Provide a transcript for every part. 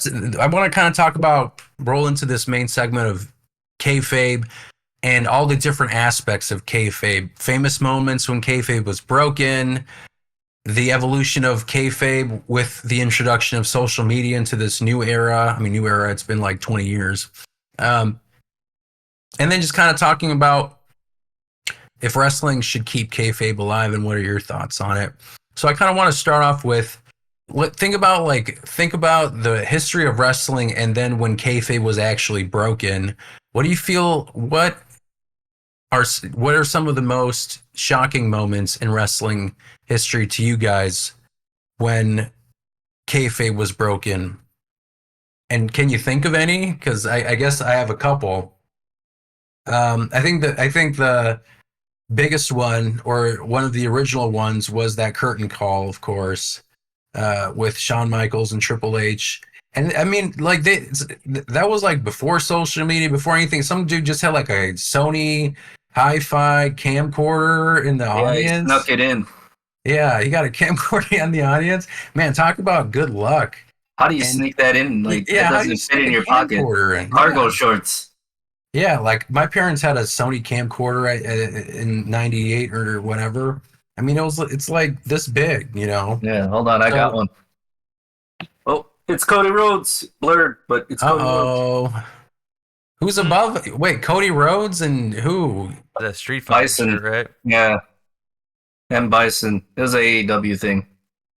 I want to kind of talk about roll into this main segment of kayfabe and all the different aspects of kayfabe, famous moments when kayfabe was broken, the evolution of kayfabe with the introduction of social media into this new era. I mean, new era. It's been like 20 years, and then just kind of talking about if wrestling should keep kayfabe alive and what are your thoughts on it. So I kind of want to start off with think about the history of wrestling and then when kayfabe was actually broken. What do you feel? What are some of the most shocking moments in wrestling history to you guys when kayfabe was broken? And can you think of any? Because I guess I have a couple. I think the biggest one, or one of the original ones, was that curtain call, of course, with Shawn Michaels and Triple H. And I mean, like that was like before social media, before anything. Some dude just had like a Sony hi-fi camcorder in the He audience. snuck it in. Yeah, he got a camcorder in the audience. Man, talk about good luck. How do you sneak that in? Like, yeah, it doesn't fit in your pocket. Cargo shorts. Yeah, like my parents had a Sony camcorder in '98 or whatever. I mean, it's like this big, you know. Yeah, hold on, I got one. Oh, it's Cody Rhodes, blurred, but it's Cody Rhodes. Who's above? Wait, Cody Rhodes and who? The Street Fighter, Bison, right? Yeah, and Bison. It was an AEW thing.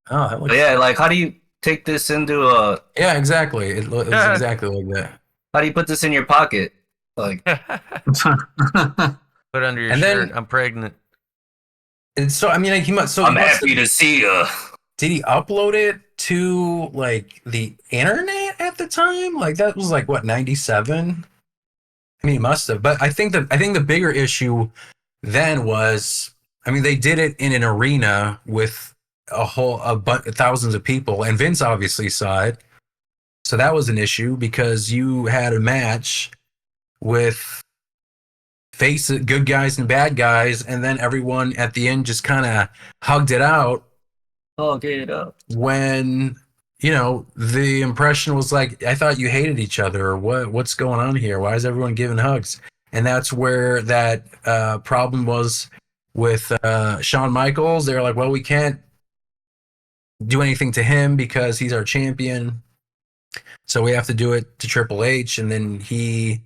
Oh, that looks like how do you take this into a? Yeah, exactly. It was exactly like that. How do you put this in your pocket? Like, put it under your shirt. I'm pregnant. And so I mean, like, he must. So I'm happy to see you. Did he upload it to like the internet at the time? Like that was like what, 97? I mean, he must have. But I think the bigger issue then was, I mean, they did it in an arena with thousands of people, and Vince obviously saw it. So that was an issue because you had a match with good guys and bad guys, and then everyone at the end just kind of hugged it out. Okay, it up. When, you know, the impression was like, I thought you hated each other, or what's going on here? Why is everyone giving hugs? And that's where that problem was with Shawn Michaels. They were like, well, we can't do anything to him because he's our champion, so we have to do it to Triple H. And then he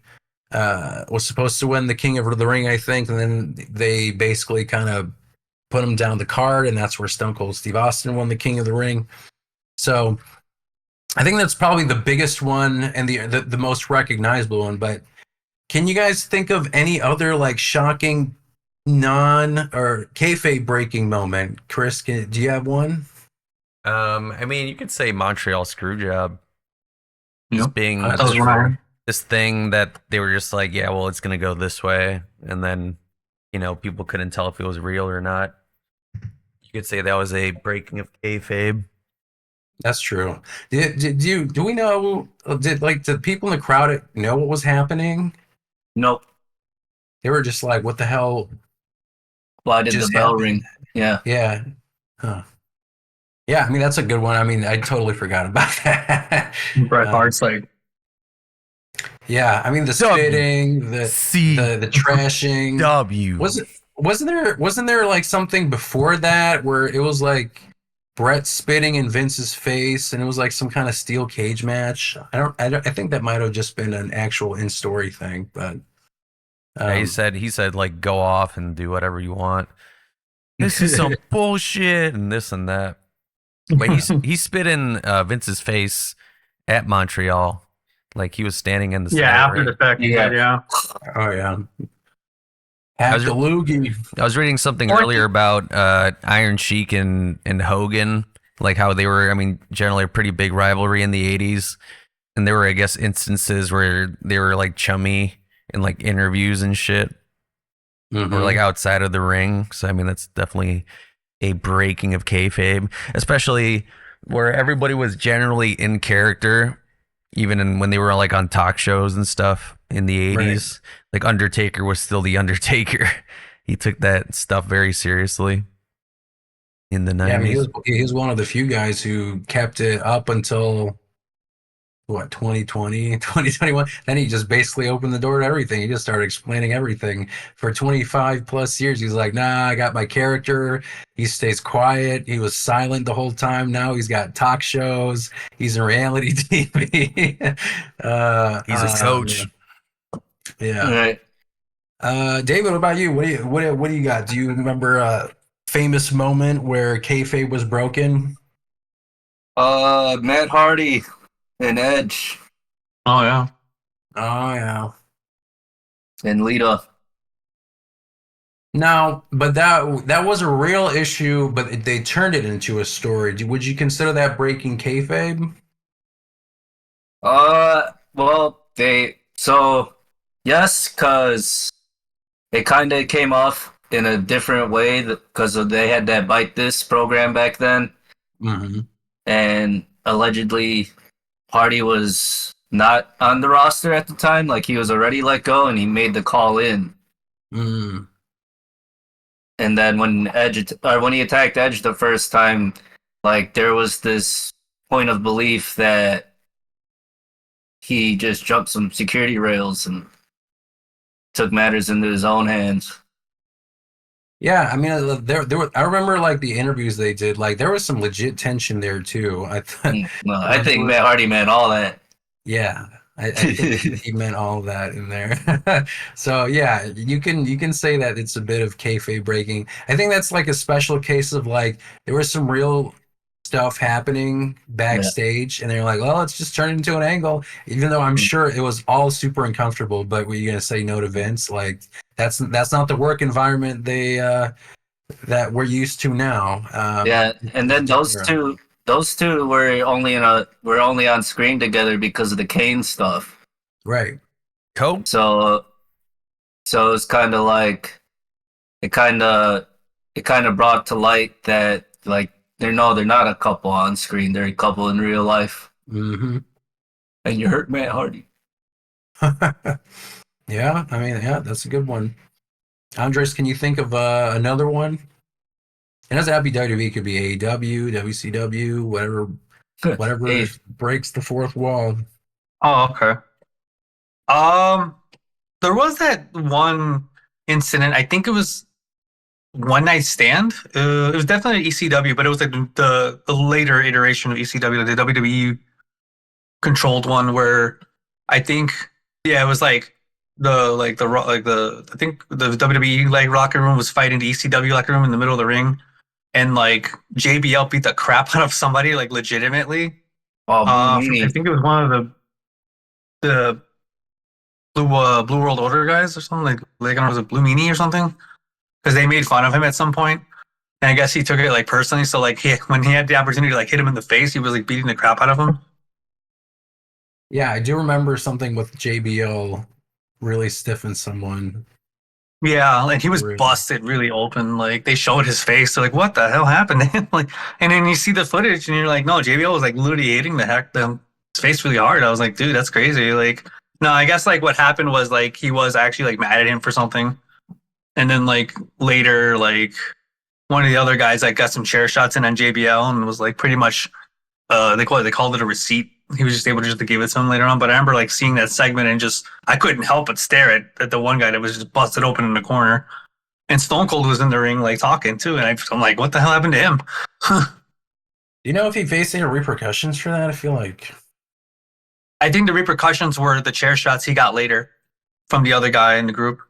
was supposed to win the King of the Ring, I think, and then they basically kind of put him down the card, and that's where Stone Cold Steve Austin won the King of the Ring. So I think that's probably the biggest one and the most recognizable one. But can you guys think of any other like shocking or kayfabe breaking moment? Chris, do you have one? I mean, you could say Montreal Screwjob. Yep. Being this thing that they were just like, yeah, well, it's gonna go this way, and then, you know, people couldn't tell if it was real or not. You could say that was a breaking of kayfabe. That's true. Do we know? Did people in the crowd know what was happening? Nope. They were just like, "What the hell?" Why did the bell ring? Yeah. Yeah. Huh. Yeah. I mean, that's a good one. I mean, I totally forgot about that. Bret Hart's like. Yeah, I mean the spitting, the trashing. Wasn't there like something before that where it was like Bret spitting in Vince's face and it was like some kind of steel cage match? I think that might have just been an actual in-story thing, but yeah, he said like go off and do whatever you want. This is some bullshit and this and that. But he spit in Vince's face at Montreal. Like he was standing in the side, after the fact. Yeah. Oh yeah. I was reading something earlier about Iron Sheik and Hogan, like how they were, I mean, generally a pretty big rivalry in the 80s. And there were, I guess, instances where they were like chummy in like interviews and shit. Mm-hmm. Or like outside of the ring. So I mean, that's definitely a breaking of kayfabe, especially where everybody was generally in character. Even when they were like on talk shows and stuff in the 80s, right. Like Undertaker was still the Undertaker. He took that stuff very seriously in the 90s. Yeah, I mean, he was one of the few guys who kept it up until what, 2020, 2021. Then he just basically opened the door to everything. He just started explaining everything for 25 plus years. He's like, nah, I got my character. He stays quiet. He was silent the whole time. Now he's got talk shows. He's in reality TV. He's a coach. Yeah. Right. David, what about you? What do you got? Do you remember a famous moment where kayfabe was broken? Matt Hardy and Edge Oh yeah. Oh yeah. and Lita. No, but that was a real issue, but they turned it into a story. Would you consider that breaking kayfabe? Well, yes, because it kind of came off in a different way because they had that Bite This program back then, Mm-hmm. and allegedly Hardy was not on the roster at the time. Like he was already let go, and he made the call in. Mm. And then when he attacked Edge the first time, like there was this point of belief that he just jumped some security rails and took matters into his own hands. Yeah, I mean, there were. I remember like the interviews they did. Like there was some legit tension there too. Well, I think Matt Hardy meant all that. Yeah, I think he meant all of that in there. So yeah, you can say that it's a bit of kayfabe breaking. I think that's like a special case of like there was some real stuff happening backstage, and they're like, well, let's just turn it into an angle. Even though I'm sure it was all super uncomfortable, but were you gonna say no to Vince? Like that's not the work environment that we're used to now. Yeah, and then those two were only on screen together because of the Kane stuff. Right. Cool. So it's kind of like it kind of brought to light that like they're not a couple on screen. They're a couple in real life. Mm-hmm. And you hurt Matt Hardy. Yeah, I mean, yeah, that's a good one. Andres, can you think of another one? It doesn't have to be WWE. It could be AEW, WCW, whatever Hey. breaks the fourth wall. Oh, okay. There was that one incident. I think it was One Night Stand. It was definitely ECW, but it was like the later iteration of ECW, the WWE controlled one, where I think it was like I think the WWE like locker room was fighting the ECW locker room in the middle of the ring, and like JBL beat the crap out of somebody like legitimately. Oh, I think it was one of the Blue World Order guys or something, like I don't know, was it Blue Meanie or something? Because they made fun of him at some point, and I guess he took it like personally. So like when he had the opportunity to like hit him in the face, he was like beating the crap out of him. Yeah, I do remember something with JBL really stiffing someone. Yeah, and he was Really? busted really open. Like they showed his face. They're like, "What the hell happened?" Like, and then you see the footage, and you're like, "No, JBL was like literally hitting his face really hard." I was like, "Dude, that's crazy." Like, no, I guess like what happened was like he was actually like mad at him for something, and then like later, like one of the other guys like got some chair shots in on JBL and was like pretty much, they called it a receipt. He was just able to just to give it to him later on. But I remember like seeing that segment and just I couldn't help but stare at the one guy that was just busted open in the corner. And Stone Cold was in the ring like talking too, and I'm like, what the hell happened to him? Do you know if he faced any repercussions for that? I feel like I think the repercussions were the chair shots he got later from the other guy in the group.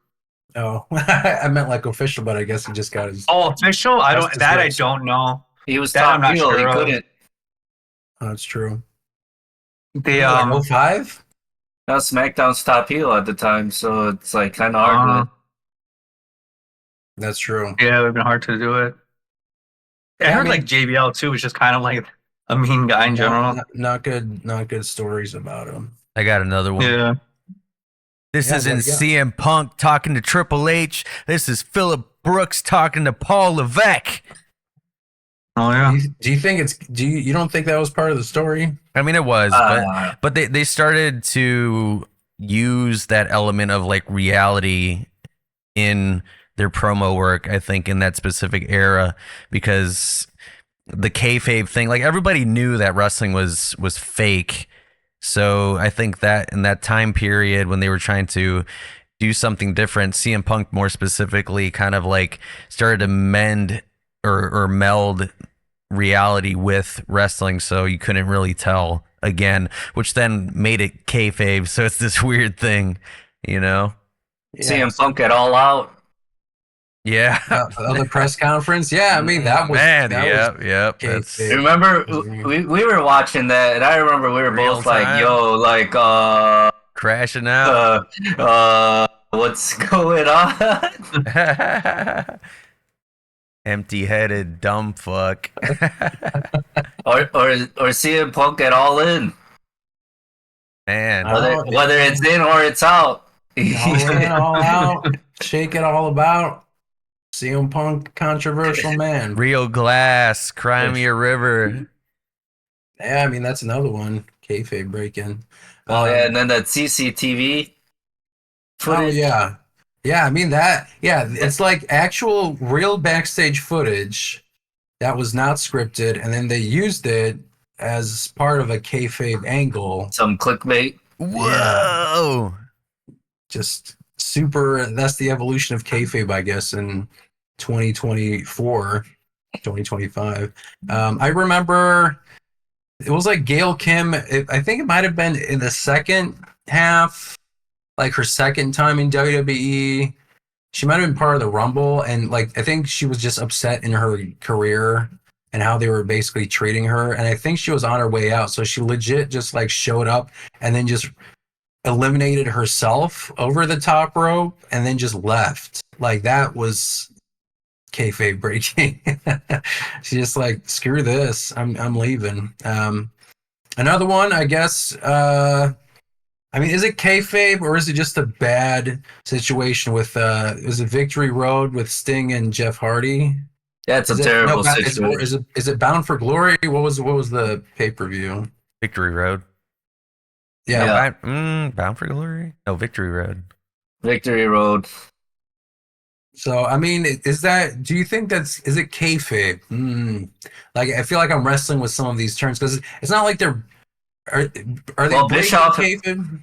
oh, I meant like official, but I guess he just got his. Oh, official? I That's don't know. he was That I'm top not heel. sure He of. couldn't. Oh, that's true. They Like 05? That was SmackDown's top heel at the time, so it's like kind of hard. That's true. yeah, it would have been hard to do it. I Yeah, heard I mean- like JBL too was just kind of like a mean guy in general. Not good stories about him. I got another one. Yeah. This Yeah, isn't yeah. CM Punk talking to Triple H. This is Phillip Brooks talking to Paul Levesque. Oh yeah. Do you think you don't think that was part of the story? I mean, it was, but they started to use that element of like reality in their promo work, I think, in that specific era, because the kayfabe thing, like everybody knew that wrestling was fake So I think that in that time period when they were trying to do something different, CM Punk more specifically kind of like started to mend or meld reality with wrestling, so you couldn't really tell again, which then made it kayfabe. So it's this weird thing, you know? Yeah. CM Punk at All Out. Yeah. The press conference. Yeah, I mean that was Man, that yep, was yep. That's kayfabe. Remember, we were watching that, and I remember we were Real both like, time. "Yo, like, crashing out. what's going on?" Empty-headed dumb fuck. or CM Punk at All In, Man. Oh, whether yeah. it's in or it's out. All in, all out, shake it all about. CM Punk, controversial man. Rio Glass, Crimea River. Yeah, I mean that's another one. Kayfabe breaking. Oh yeah, and then that CCTV Oh footage. yeah, yeah. I mean that. Yeah, it's like actual real backstage footage that was not scripted, and then they used it as part of a kayfabe angle. Some clickbait. Whoa. Just super. That's the evolution of kayfabe, I guess, in 2024, 2025. I remember it was like Gail Kim. I think it might have been in the second half, like her second time in WWE. She might have been part of the Rumble, and like I think she was just upset in her career and how they were basically treating her. And I think she was on her way out, so she legit just like showed up and then just eliminated herself over the top rope and then just left. Like that was kayfabe breaking. She just like, screw this, I'm leaving. Another one, I guess. I mean, is it kayfabe or is it just a bad situation with? Is it Victory Road with Sting and Jeff Hardy? That's a Is it, terrible no, situation. is it Bound for Glory? What was the pay-per-view? Victory Road. Yeah. Bound for Glory? No, Victory Road. Victory Road. So I mean, is that? Do you think is it kayfabe? Like I feel like I'm wrestling with some of these terms because it's not like they're are they Well, breaking kayfabe?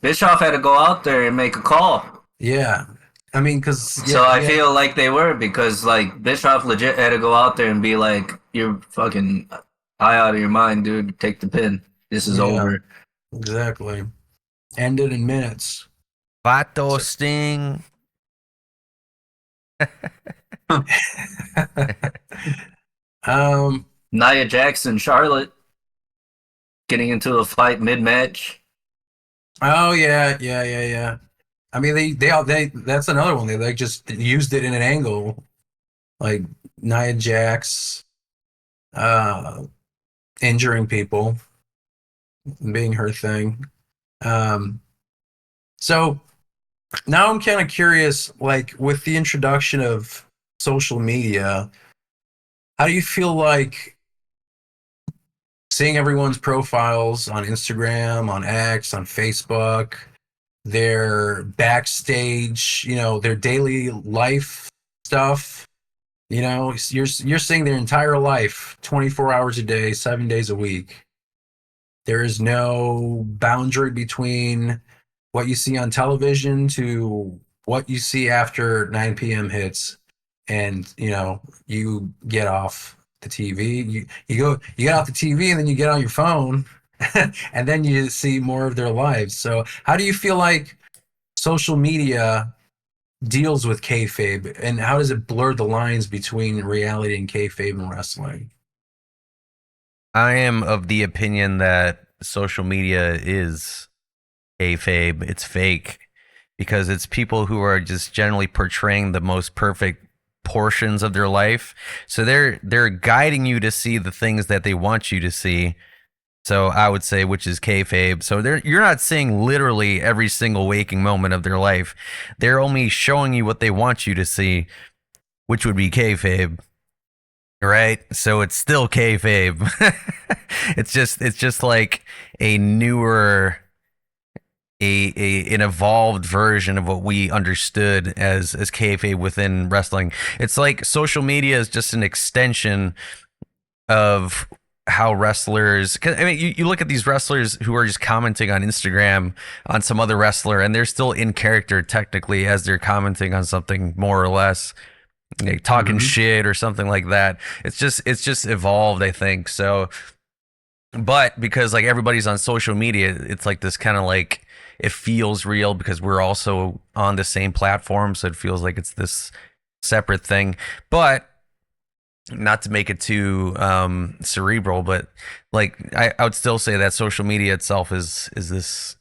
Bischoff had to go out there and make a call. Yeah, I mean, because So I feel like they were, because like Bischoff legit had to go out there and be like, "You're fucking high out of your mind, dude. Take the pin. This is over." Exactly. Ended in minutes. Vato Sting. Nia Jackson, Charlotte, getting into a fight mid-match. Oh yeah. I mean, they that's another one. They like just used it in an angle, like Nia Jax, injuring people, being her thing. So now I'm kind of curious, like with the introduction of social media, how do you feel like seeing everyone's profiles on Instagram, on X, on Facebook, their backstage, their daily life stuff? You're seeing their entire life, 24 hours a day, 7 days a week. There is no boundary between what you see on television to what you see after 9 p.m. hits, and you get off the TV. You get off the TV, and then you get on your phone, and then you see more of their lives. So, how do you feel like social media deals with kayfabe, and how does it blur the lines between reality and kayfabe and wrestling? I am of the opinion that social media is kayfabe. It's fake because it's people who are just generally portraying the most perfect portions of their life. So they're guiding you to see the things that they want you to see. So I would say, which is kayfabe. So you're not seeing literally every single waking moment of their life. They're only showing you what they want you to see, which would be kayfabe. Right? So it's still kayfabe. It's just like a newer, an evolved version of what we understood as kayfabe within wrestling. It's like social media is just an extension of how wrestlers, 'cause, I mean, you look at these wrestlers who are just commenting on Instagram on some other wrestler, and they're still in character technically as they're commenting on something more or less, like talking shit or something like that. It's just evolved, I think. So, but because like everybody's on social media, it's like this kind of like it feels real because we're also on the same platform, so it feels like it's this separate thing. But not to make it too cerebral, but like I would still say that social media itself is this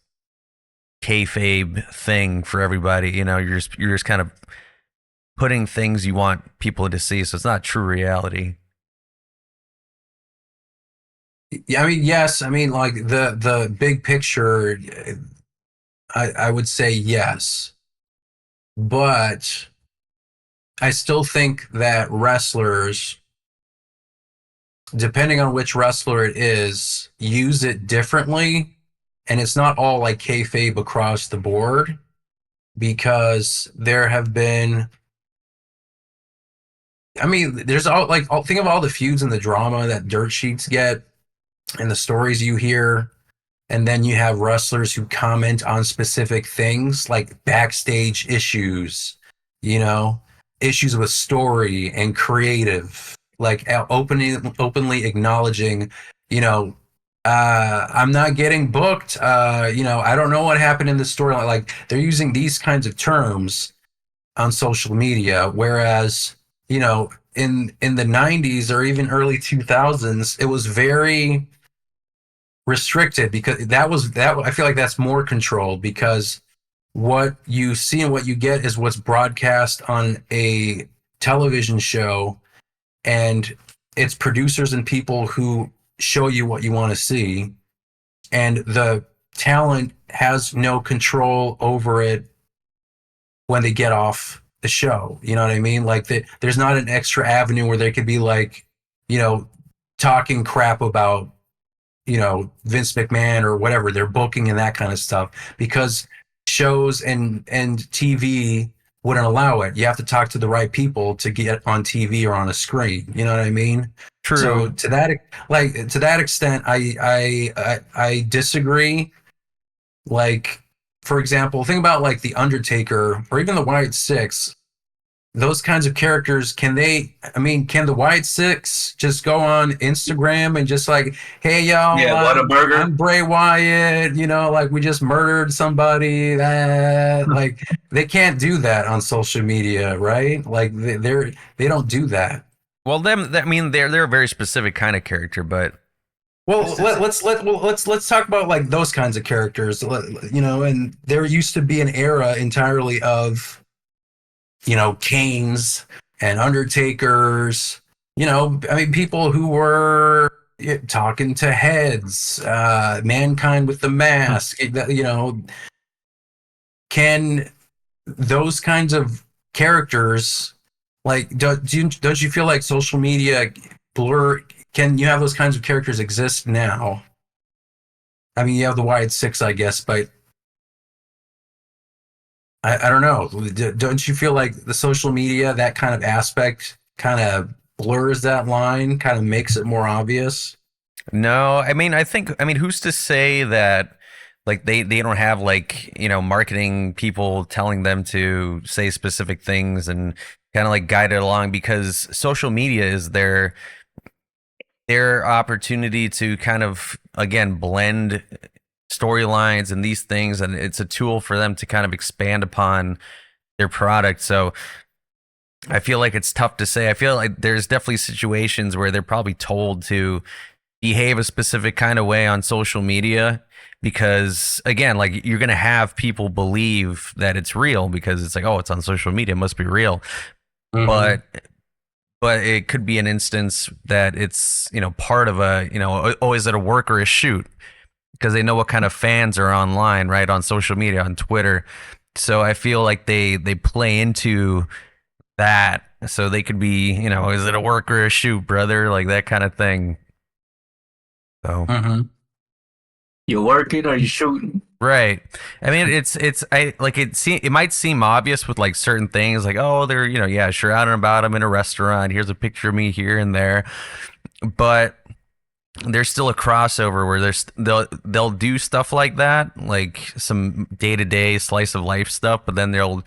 kayfabe thing for everybody. You know, you're just kind of putting things you want people to see, so it's not true reality. Yeah, I mean, yes. I mean, like the big picture, I would say yes, but I still think that wrestlers, depending on which wrestler it is, use it differently, and it's not all like kayfabe across the board because there have been. I mean, there's think of all the feuds and the drama that dirt sheets get, and the stories you hear. And then you have wrestlers who comment on specific things like backstage issues, you know, issues with story and creative, like openly acknowledging, you know, I'm not getting booked. I don't know what happened in the story. Like they're using these kinds of terms on social media, whereas, in the 90s or even early 2000s, it was very restricted because that I feel like that's more controlled because what you see and what you get is what's broadcast on a television show, and it's producers and people who show you what you want to see, and the talent has no control over it when they get off the show. You know what I mean? Like there's not an extra avenue where they could be like, talking crap about Vince McMahon or whatever they're booking and that kind of stuff, because shows and TV wouldn't allow it. You have to talk to the right people to get on TV or on a screen. You know what I mean? True. So to that extent, I disagree. Like, for example, think about like the Undertaker or even the White Six. Those kinds of characters, can the White Six just go on Instagram and just like, hey y'all, Yeah, Whataburger. I'm Bray Wyatt, like we just murdered somebody, that like they can't do that on social media, right? Like they don't do that. Well, they're a very specific kind of character, but Well, let's talk about like those kinds of characters, and there used to be an era entirely of Kanes and Undertakers, people who were talking to heads, Mankind with the Mask, can those kinds of characters, like, don't you feel like social media can you have those kinds of characters exist now? I mean, you have the White Six, I guess, but I don't know. Don't you feel like the social media, that kind of aspect, kind of blurs that line, kind of makes it more obvious? No, who's to say that like they don't have like, marketing people telling them to say specific things and kind of like guide it along, because social media is their opportunity to kind of, again, blend storylines and these things, and it's a tool for them to kind of expand upon their product. So I feel like it's tough to say. I feel like there's definitely situations where they're probably told to behave a specific kind of way on social media, because again, like, you're going to have people believe that it's real because it's like, oh, it's on social media, it must be real. But it could be an instance that it's, part of a, always at a work or a shoot, because they know what kind of fans are online, right, on social media, on Twitter. So I feel like they play into that, so they could be, is it a work or a shoot, brother, like that kind of thing. So You working or you shooting? right. I mean, it might seem obvious with like certain things, like, oh, they're, yeah, sure, out and about, I'm in a restaurant, here's a picture of me here and there, but there's still a crossover where they'll do stuff like that, like some day-to-day slice of life stuff, but then they'll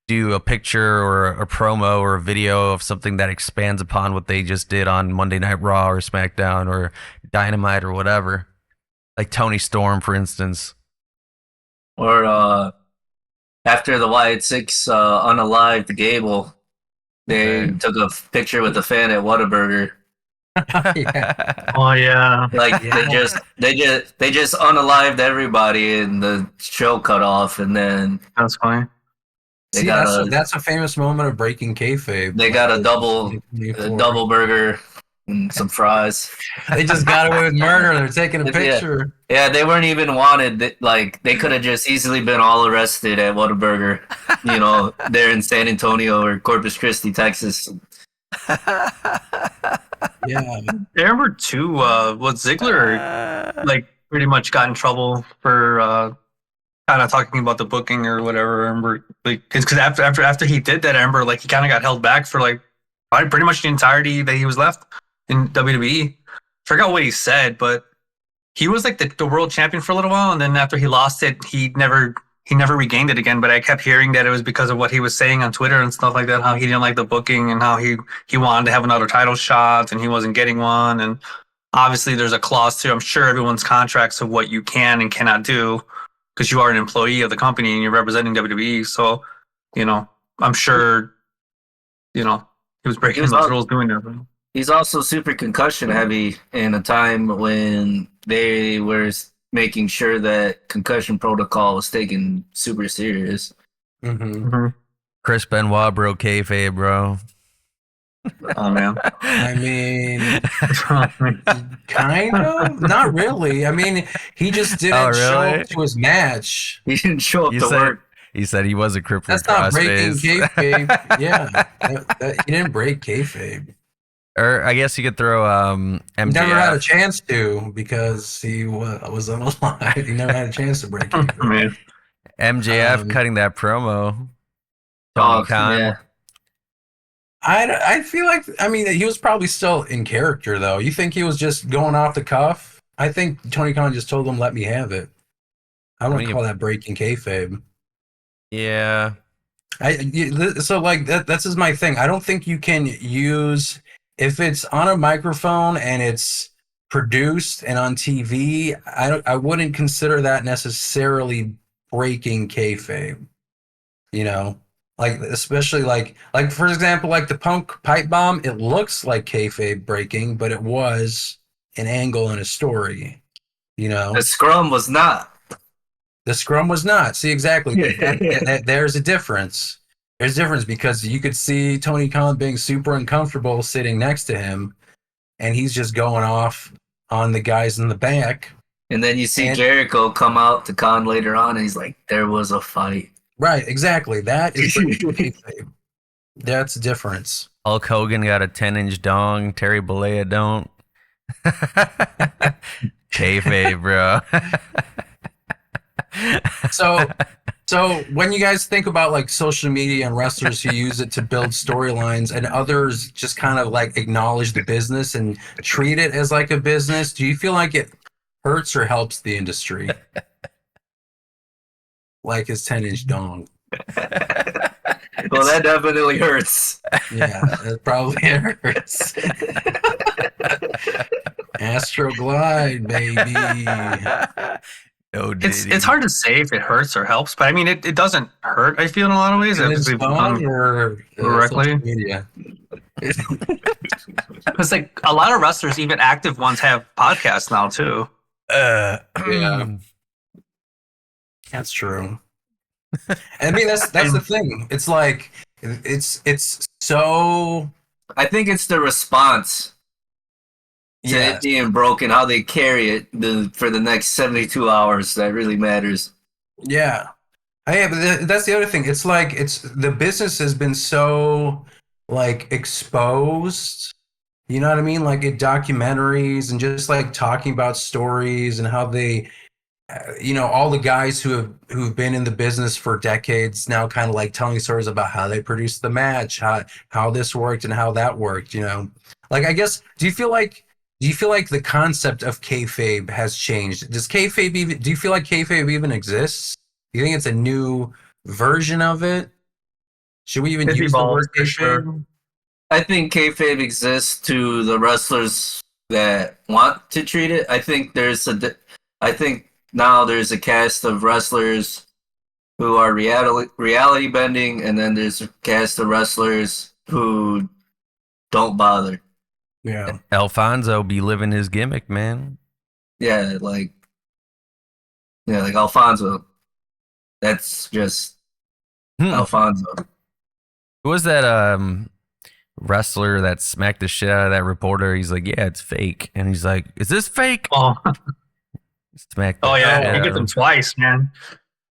do a picture or a promo or a video of something that expands upon what they just did on Monday Night Raw or SmackDown or Dynamite or whatever. Like Tony Storm, for instance. Or after the Wyatt Six unalived Gable, they took a picture with a fan at Whataburger. Yeah. Oh yeah. Like Yeah. they just unalived everybody and the show cut off, and then That's funny. they See, got that's a famous moment of breaking kayfabe. they like got a the- double burger and some fries. They just got away with murder. They're taking a Yeah. picture. Yeah, they weren't even wanted. Like they could have just easily been all arrested at Whataburger, you know, there in San Antonio or Corpus Christi, Texas. Yeah. I remember too. What Ziggler like pretty much got in trouble for kind of talking about the booking or whatever. I remember like because after he did that, I remember like he kind of got held back for like probably pretty much the entirety that he was left in WWE. Forgot what he said, but he was like the world champion for a little while, and then after he lost it, he never regained it again. But I kept hearing that it was because of what he was saying on Twitter and stuff like that, how he didn't like the booking and how he wanted to have another title shot and he wasn't getting one. And obviously there's a clause too, I'm sure, everyone's contracts of what you can and cannot do because you are an employee of the company and you're representing WWE. So, you know, I'm sure, you know, he was breaking those rules doing that. He's also super concussion heavy in a time when they were making sure that concussion protocol was taken super serious. Mm-hmm. Chris Benoit broke kayfabe, bro. Oh man. I mean, kind of, not really. I mean, he just didn't show really? up to his match. He didn't show up You to said work. he said he was a crippled That's not breaking crossface. kayfabe. Yeah, he didn't break kayfabe. Or I guess you could throw He never had a MJF. chance to because he was unalive. He never had a chance to break kayfabe. Man. MJF cutting that promo. Oh, Tony Khan. yeah. I feel like, I mean, he was probably still in character though. You think he was just going off the cuff? I think Tony Khan just told him, "Let me have it." I wouldn't call that breaking kayfabe. Yeah. So like that's just my thing. I don't think you can use, if it's on a microphone and it's produced and on TV. I wouldn't consider that necessarily breaking kayfabe. You know, like especially like for example, like the Punk pipe bomb. It looks like kayfabe breaking, but it was an angle in a story. You know, The scrum was not. the scrum was not. See, exactly. There's a difference. There's a difference because you could see Tony Khan being super uncomfortable sitting next to him, and he's just going off on the guys in the back. And then you see Jericho come out to Khan later on, and he's like, "There was a fight." Right, exactly. That is kayfabe. That's a difference. Hulk Hogan got a 10-inch dong. Terry Bollea don't. Kayfabe, bro. So when you guys think about like social media and wrestlers who use it to build storylines and others just kind of like acknowledge the business and treat it as like a business, do you feel like it hurts or helps the industry? Like his 10-inch dong. Well, that definitely hurts. Yeah, it probably hurts. Astro Glide, baby. No, It's hard to say if it hurts or helps, but I mean it doesn't hurt. I feel in a lot of ways. Is it dong or correctly? social media? It's like a lot of wrestlers, even active ones, have podcasts now too. Yeah. That's true. I mean, that's the thing. It's like it's so. I think it's the response to it being broken, how they carry it for the next 72 hours that really matters. Yeah. But that's the other thing. It's like the business has been so like exposed. You know what I mean? Like in documentaries and just like talking about stories and how they, all the guys who've been in the business for decades now kind of like telling stories about how they produced the match, how this worked and how that worked, Like, I guess, do you feel like Do you feel like the concept of kayfabe has changed? Does kayfabe even? Do you feel like kayfabe even exists? Do you think it's a new version of it? Should we even It's use the evolved word for sure. kayfabe? I think kayfabe exists to the wrestlers that want to treat it. I think now there's a cast of wrestlers who are reality bending, and then there's a cast of wrestlers who don't bother. Yeah. Alfonso be living his gimmick, man. Yeah, like Alfonso. That's just Hmm. Alfonso. Who was that wrestler that smacked the shit out of that reporter? He's like, yeah, it's fake. And he's like, is this fake? Oh, Smacked the oh shit yeah, out he of gets him him. twice, man.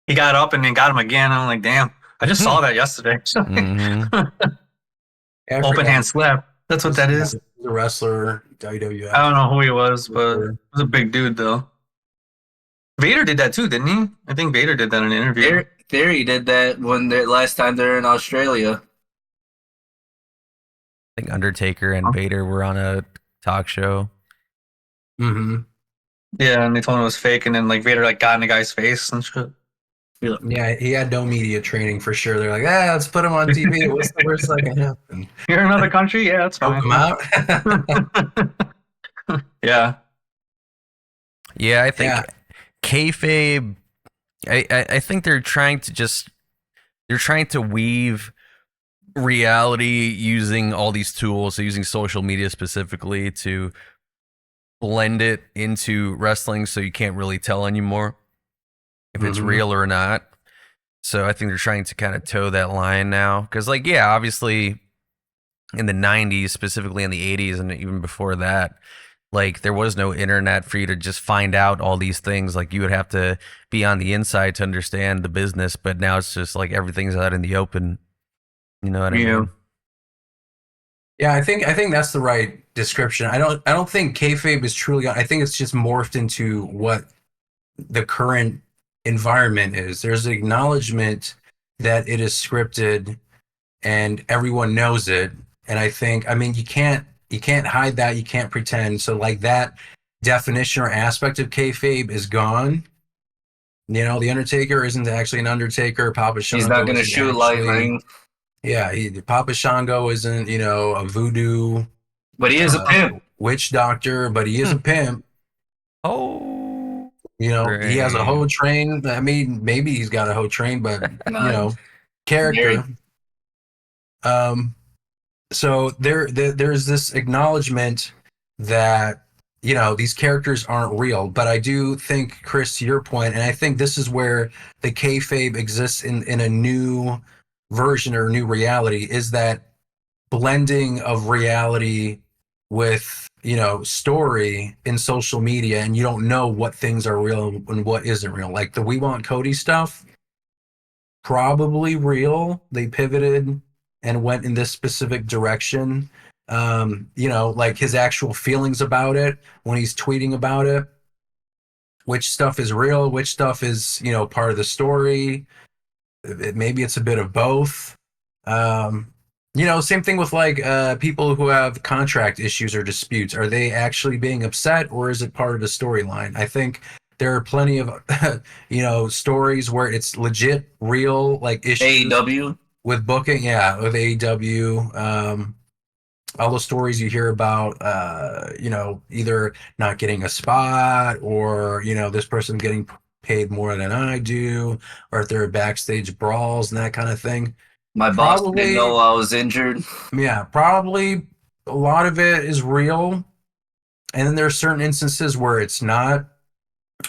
He got up and then got him again. I'm like, damn. I just saw that yesterday. Mhm. I Open forgot. hand slap. That's what that is. The wrestler, WWF. I don't know who he was, but he was a big dude though. Vader did that too, didn't he? I think Vader did that in an interview. Theory did that when the last time they were in Australia. I think Undertaker and Vader were on a talk show. Mm-hmm. Yeah, and they told him it was fake, and then like Vader like got in the guy's face and shit. Yeah, he had no media training for sure. They're like, let's put him on TV. What's the worst that can happen? You're in another country? Yeah, that's Choke fine. him out. Yeah. Yeah, I think Yeah. kayfabe. I think they're trying to weave reality using all these tools, so using social media specifically to blend it into wrestling, so you can't really tell anymore if it's Mhm. real or not. So I think they're trying to kind of toe that line now, because like yeah, obviously in the 90s, specifically in the 80s and even before that, like there was no internet for you to just find out all these things. Like you would have to be on the inside to understand the business, but now it's just like everything's out in the open. You know what I Yeah. mean? Yeah, I think that's the right description. I don't think kayfabe is truly. I think it's just morphed into what the current environment is. There's acknowledgement that it is scripted and everyone knows it. And I mean, you can't hide that. You can't pretend. So like that definition or aspect of kayfabe is gone. You know, the Undertaker isn't actually an Undertaker. Papa He's not Shango gonna isn't shoot actually. lightning, Yeah, Papa Shango isn't, a voodoo but he is a pimp. witch doctor, but he is a pimp. Oh, You know, he has a right. whole train. I mean, maybe he's got a whole train, but Nah, character. Um, so there's this acknowledgement that these characters aren't real. But I do think, Chris, to your point, and I think this is where the kayfabe exists in a new version or new reality, is that blending of reality with story in social media, and you don't know what things are real and what isn't real. Like the We Want Cody stuff, probably real. They pivoted and went in this specific direction. Like his actual feelings about it when he's tweeting about it, which stuff is real, which stuff is part of the story. Maybe it's a bit of both. Same thing with like people who have contract issues or disputes. Are they actually being upset, or is it part of the storyline? I think there are plenty of stories where it's legit real like issues AEW. with booking. Yeah, with AEW. All the stories you hear about, either not getting a spot, or this person getting paid more than I do, or if there are backstage brawls and that kind of thing. My boss didn't Probably, know I was injured. yeah, probably a lot of it is real, and then there are certain instances where it's not.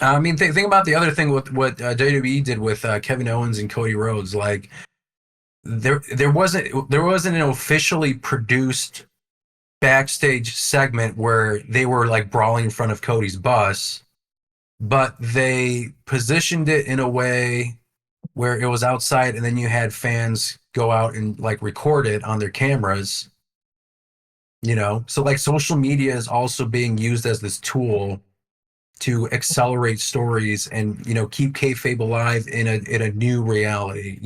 I mean, think about the other thing with what WWE did with Kevin Owens and Cody Rhodes. Like there wasn't an officially produced backstage segment where they were like brawling in front of Cody's bus, but they positioned it in a way where it was outside, and then you had fans go out and like record it on their cameras. So like social media is also being used as this tool to accelerate stories and keep kayfabe alive in a new reality.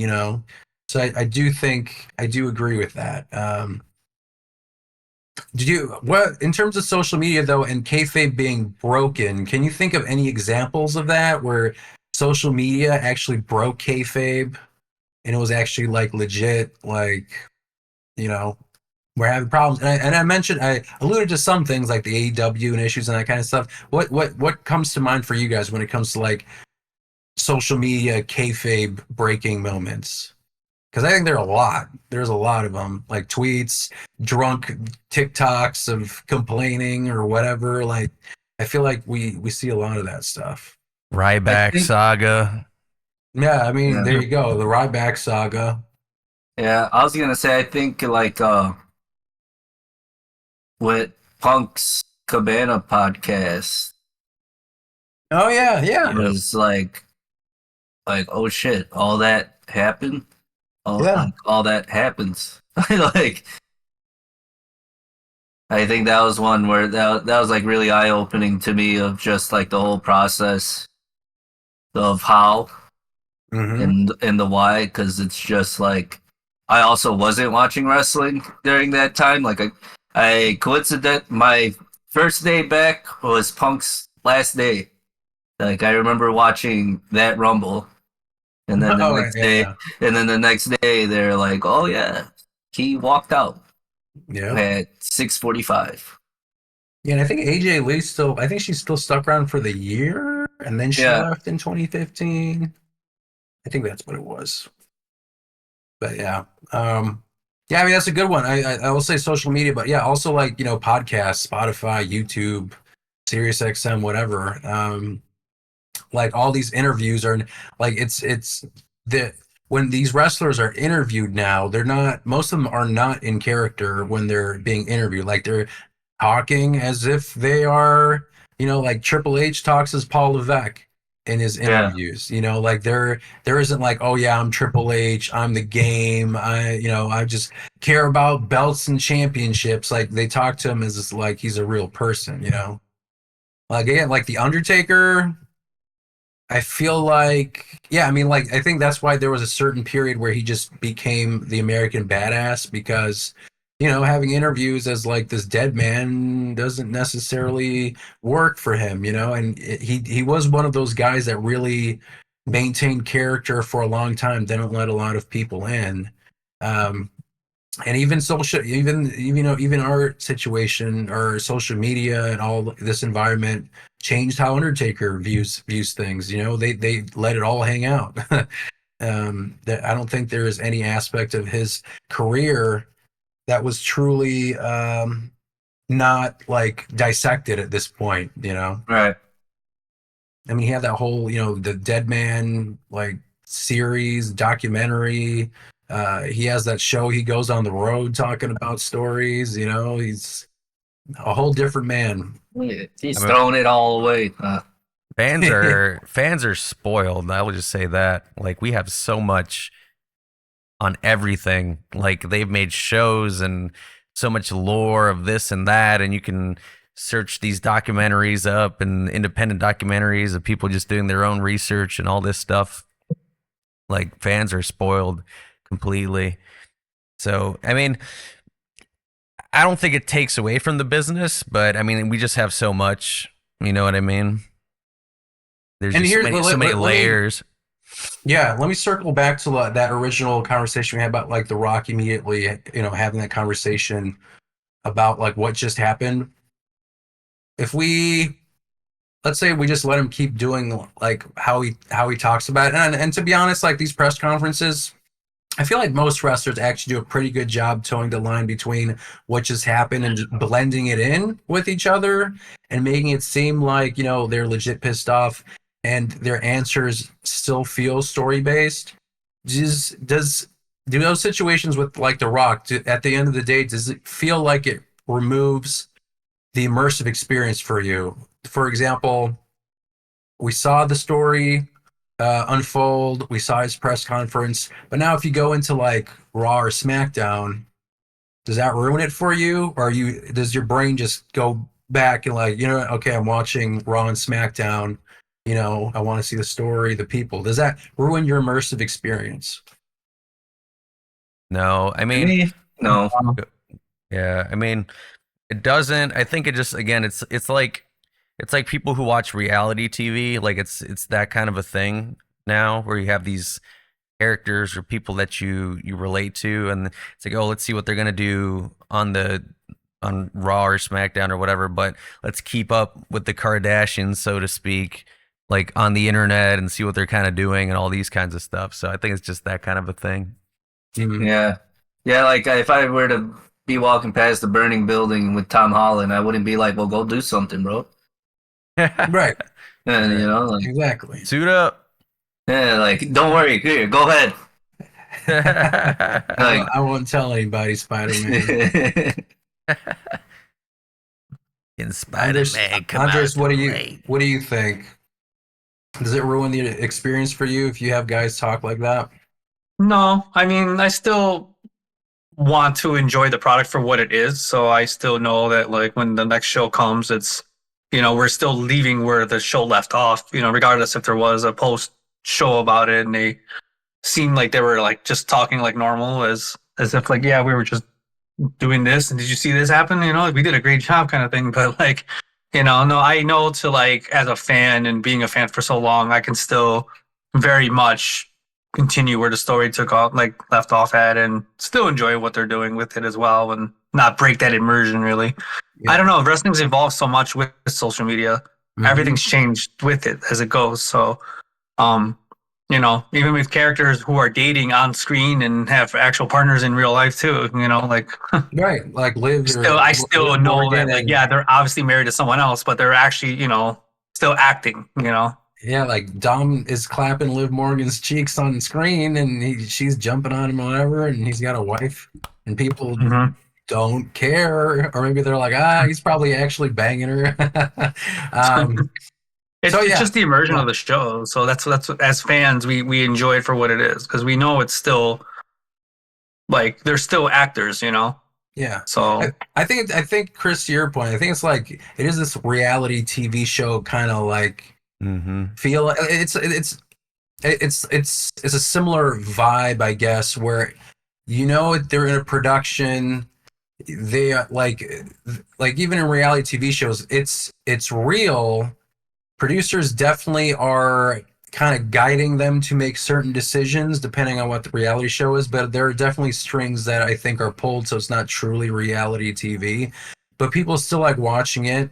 So I do agree with that. Did you what in terms of social media though, and kayfabe being broken? Can you think of any examples of that where social media actually broke kayfabe and it was actually like legit, like you know, we're having problems. And I mentioned, I alluded to some things like the AEW and issues and that kind of stuff. What comes to mind for you guys when it comes to like social media kayfabe breaking moments? Because I think there are a lot. There's a lot of them, like tweets, drunk TikToks of complaining or whatever. Like, I feel like we see a lot of that stuff. I Ryback think, saga. yeah. I mean, Yeah. there you go, the Ryback saga. Yeah, I was gonna say I think like with Punk's Cabana podcast, Oh yeah, it yeah, was like oh shit, all that happened. yeah. Like all that happens. Like I think that was one where that was like really eye opening to me of just like the whole process of how Mm-hmm. and the why, because it's just like I also wasn't watching wrestling during that time. Like I coincident my first day back was Punk's last day. Like I remember watching that Rumble, and then the Oh next yeah, day, yeah, and then the next day they're like, "Oh yeah, he walked out yeah. at 6:45." Yeah, and I think AJ Lee still. I think she's still stuck around for the year, and then she Yeah, left in 2015. I think that's what it was. But yeah, yeah. I mean, that's a good one. I will say social media, but yeah, also like podcasts, Spotify, YouTube, SiriusXM, whatever. Like all these interviews are like it's the when these wrestlers are interviewed now, they're not. Most of them are not in character when they're being interviewed. Like they're talking as if they are, like Triple H talks as Paul Levesque in his yeah, interviews. Like there isn't like, oh yeah, I'm Triple H, I'm the game. I just care about belts and championships. Like they talk to him as like he's a real person. Like again, like the Undertaker. I feel like, yeah, I mean, like, I think that's why there was a certain period where he just became the American badass because, having interviews as like this dead man doesn't necessarily work for him, and he was one of those guys that really maintained character for a long time, didn't let a lot of people in. Um, and even social even our situation or social media and all this environment changed how Undertaker views things. They let it all hang out. That I don't think there is any aspect of his career that was truly not like dissected at this point. right. I mean, he had that whole, the Dead Man like series documentary. He has that show. He goes on the road talking about stories. He's a whole different man. He's I mean, throwing it all away. fans are spoiled. I will just say that. Like we have so much on everything. Like they've made shows and so much lore of this and that, and you can search these documentaries up and independent documentaries of people just doing their own research and all this stuff. Like fans are spoiled completely. So I mean, I don't think it takes away from the business, but I mean, we just have so much. You know what I mean? There's And just here, so many let me, layers. yeah, let me circle back to that original conversation we had about like The Rock immediately, having that conversation about like what just happened. If we let's say we just let him keep doing like how he talks about it, and to be honest, like these press conferences, I feel like most wrestlers actually do a pretty good job towing the line between what just happened and just blending it in with each other and making it seem like, they're legit pissed off and their answers still feel story based. Does do those situations with like The Rock, at the end of the day, does it feel like it removes the immersive experience for you? For example, we saw the story unfold. We saw his press conference. But now, if you go into like Raw or SmackDown, does that ruin it for you, or does your brain just go back and like, okay, I'm watching Raw and SmackDown. I want to see the story, the people. Does that ruin your immersive experience? No, I To mean, me, no. yeah, I mean, It doesn't. I think it just again it's like people who watch reality TV, like it's that kind of a thing now where you have these characters or people that you relate to, and it's like, oh, let's see what they're gonna do on Raw or SmackDown or whatever, but let's keep up with the Kardashians, so to speak, like on the internet and see what they're kind of doing and all these kinds of stuff. So I think it's just that kind of a thing. Yeah. Yeah, like if I were to be walking past the burning building with Tom Holland, I wouldn't be like, well, go do something, bro. Right. And, you know, like, Exactly. Suit up. yeah, like, don't worry, here, go ahead. Like, I won't tell anybody, Spider-Man. In Spider-Man, come Andres, out late. what do you think? Does it ruin the experience for you if you have guys talk like that? No, I mean, I still want to enjoy the product for what it is. So I still know that like when the next show comes, it's, you know, we're still leaving where the show left off, you know, regardless if there was a post show about it and they seemed like they were like just talking like normal as if like, yeah, we were just doing this and did you see this happen? You know, like, we did a great job kind of thing. But like, you know, no, I know to like as a fan and being a fan for so long, I can still very much continue where the story took off, like left off at, and still enjoy what they're doing with it as well, and not break that immersion. Really, Yeah. I don't know. Wrestling's evolved so much with social media. Mhm. Everything's changed with it as it goes. So, you know, even with characters who are dating on screen and have actual partners in real life too. You know, like Right. Like Liv I still Liv know Morgan that, like, and yeah, they're obviously married to someone else, but they're actually, you know, still acting. You know. yeah, like Dom is clapping Liv Morgan's cheeks on screen and she's jumping on him or whatever, and he's got a wife and people Mm-hmm. don't care, or maybe they're like, ah, he's probably actually banging her. um, It's, so it's yeah, just the immersion yeah, of the show. So that's what, as fans we enjoy it for what it is because we know it's still like they're still actors, you know. yeah. So I think Chris, to your point, I think it's like it is this reality TV show kind of like Mm-hmm. feel. It's a similar vibe, I guess, where you know they're in a production. They like even in reality TV shows, it's real. Producers definitely are kind of guiding them to make certain decisions depending on what the reality show is, but there are definitely strings that I think are pulled, so it's not truly reality TV. But people still like watching it.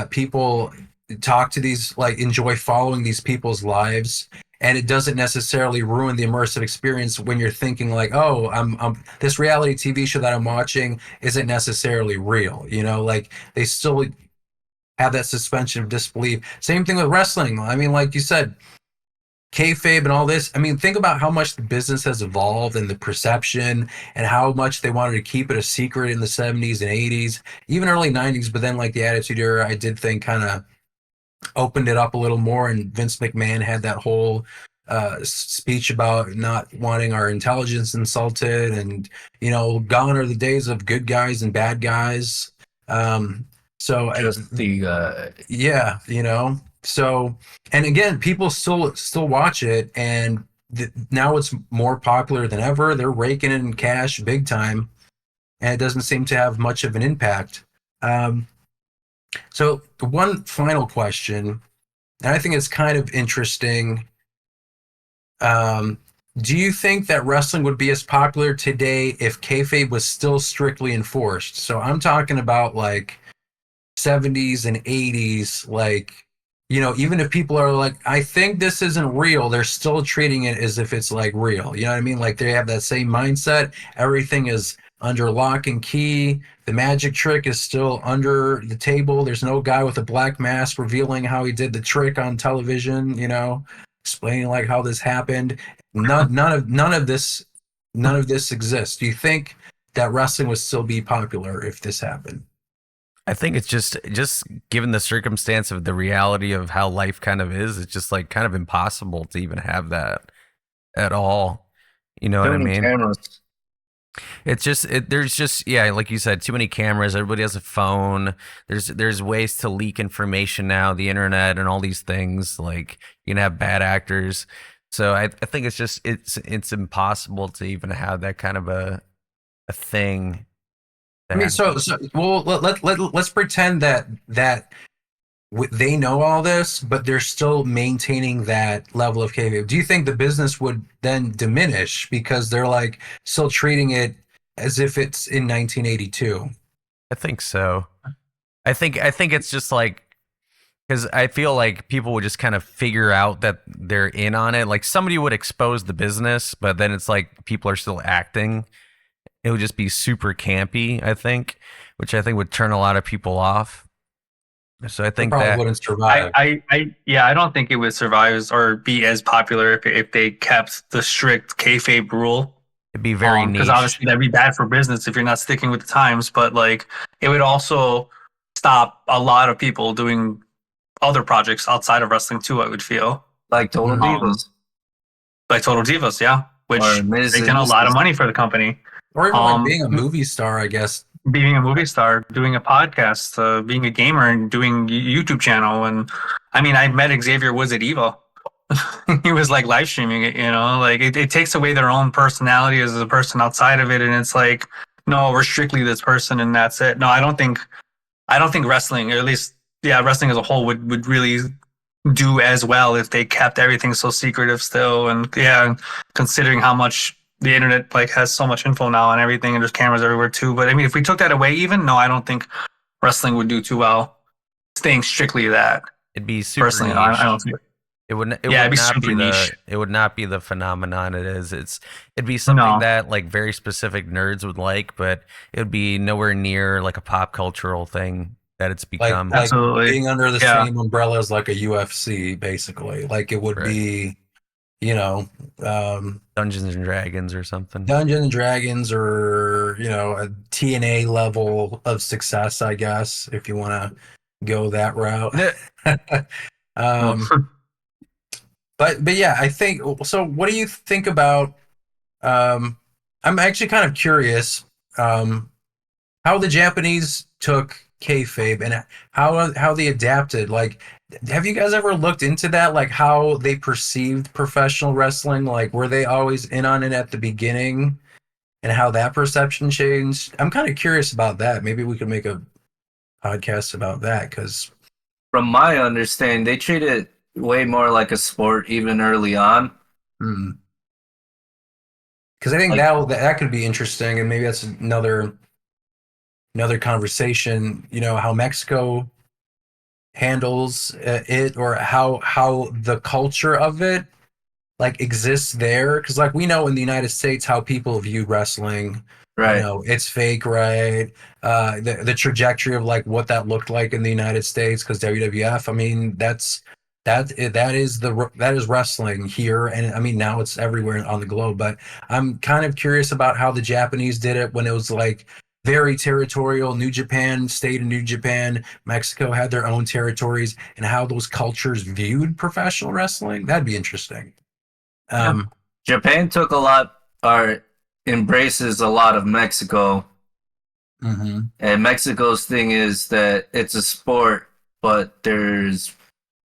People talk to these, like, enjoy following these people's lives, and it doesn't necessarily ruin the immersive experience when you're thinking like, oh, I'm this reality TV show that I'm watching isn't necessarily real. You know, like they still have that suspension of disbelief. Same thing with wrestling. I mean, like you said, kayfabe and all this. I mean, think about how much the business has evolved and the perception and how much they wanted to keep it a secret in the 70s and 80s, even early 90s. But then, like the Attitude Era, I did think kind of opened it up a little more. And Vince McMahon had that whole speech about not wanting our intelligence insulted. And, you know, gone are the days of good guys and bad guys. So just the yeah, you know. So, and again, people still watch it, and now it's more popular than ever. They're raking in cash big time, and it doesn't seem to have much of an impact. Um, so, the one final question, and I think it's kind of interesting. Um, do you think that wrestling would be as popular today if kayfabe was still strictly enforced? So, I'm talking about like 70s and 80s, like, you know, even if people are like, I think this isn't real, they're still treating it as if it's like real. You know what I mean? Like they have that same mindset. Everything is under lock and key. The magic trick is still under the table. There's no guy with a black mask revealing how he did the trick on television, you know, explaining like how this happened. None of this exists. Do you think that wrestling would still be popular if this happened? I think it's just given the circumstance of the reality of how life kind of is, it's just like kind of impossible to even have that at all. You know what too I many mean? cameras. It's just there's just yeah, like you said, too many cameras. Everybody has a phone. There's ways to leak information now, the internet and all these things. Like you can have bad actors. So I think it's just it's impossible to even have that kind of a thing I mean, well, let's pretend that they know all this, but they're still maintaining that level of kayfabe. Do you think the business would then diminish because they're like still treating it as if it's in 1982? I think so. I think it's just like, because I feel like people would just kind of figure out that they're in on it. Like somebody would expose the business, but then it's like people are still acting. It would just be super campy, I think, which I think would turn a lot of people off. So I think Probably that wouldn't survive. I don't think it would survive or be as popular if they kept the strict kayfabe rule. it'd be very niche. Because obviously that'd be bad for business if you're not sticking with the times. But like, it would also stop a lot of people doing other projects outside of wrestling too. I would feel Like Total Divas. like Total Divas, yeah, which Or Miz taking a lot of money for the company. Or even like being a movie star, I guess. Being a movie star, doing a podcast, being a gamer, and doing YouTube channel. And I mean, I met Xavier Woods at Evo. He was like live streaming it, like it takes away their own personality as a person outside of it. And it's like, no, we're strictly this person and that's it. No, I don't think wrestling, or at least, wrestling as a whole would really do as well if they kept everything so secretive still. And considering how much the internet like has so much info now and everything, and there's cameras everywhere too. But I mean, if we took that away, I don't think wrestling would do too well staying strictly that. It'd be super Personally, niche. I don't think. It would It'd be super niche. It would not be the phenomenon it is. It'd be something that like very specific nerds would like, but it would be nowhere near like a pop cultural thing that it's become. Like Absolutely. being under the same umbrella as like a UFC, basically. Like it would be, Dungeons and Dragons or something. Dungeons and Dragons, or a TNA level of success, I guess, if you want to go that route. But yeah, I think so. What do you think about? I'm actually kind of curious how the Japanese took kayfabe and how they adapted. Like, have you guys ever looked into that? Like how they perceived professional wrestling? Like, were they always in on it at the beginning, and how that perception changed? I'm kind of curious about that. Maybe we could make a podcast about that, because From my understanding, they treat it way more like a sport even early on. Because I think that could be interesting, and maybe that's another conversation. How Mexico handles it, or how the culture of it like exists there. Because like we know in the United States how people view wrestling. Right. It's fake, right? The trajectory of like what that looked like in the United States, because WWF, I mean, that is wrestling here, and I mean now it's everywhere on the globe. But I'm kind of curious about how the Japanese did it when it was like very territorial. New Japan stayed in New Japan, Mexico had their own territories, and how those cultures viewed professional wrestling. That'd be interesting. Japan took a lot, or embraces a lot of Mexico. And Mexico's thing is that it's a sport, but there's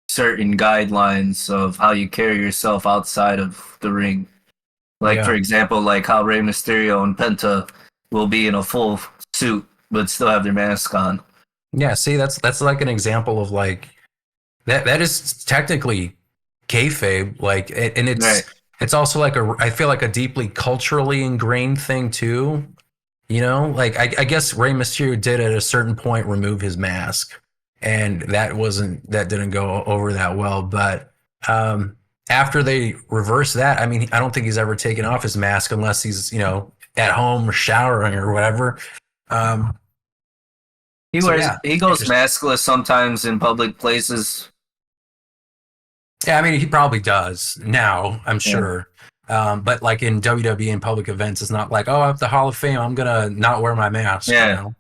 certain guidelines of how you carry yourself outside of the ring. Like, for example, like how Rey Mysterio and Penta will be in a full suit but still have their mask on. Yeah, see, that's like an example of like that is technically kayfabe, like, and it's Right. It's also like I feel like a deeply culturally ingrained thing too. Like I guess Rey Mysterio did at a certain point remove his mask, and that didn't go over that well. But after they reversed that, I mean, I don't think he's ever taken off his mask unless he's at home showering or whatever. He goes maskless sometimes in public places. Yeah, I mean, he probably does now, I'm sure. But like in WWE and public events, it's not like, oh, I'm the Hall of Fame, I'm gonna not wear my mask. Yeah.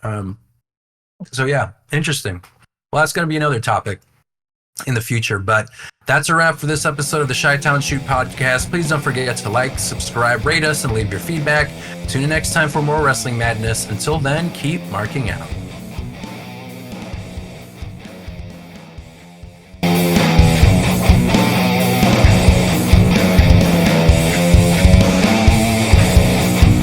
So yeah, interesting. Well, that's gonna be another topic in the future. But that's a wrap for this episode of the Chi-Town Shoot podcast. Please don't forget to like, subscribe, rate us, and leave your feedback. Tune in next time for more wrestling madness. Until then, keep marking out.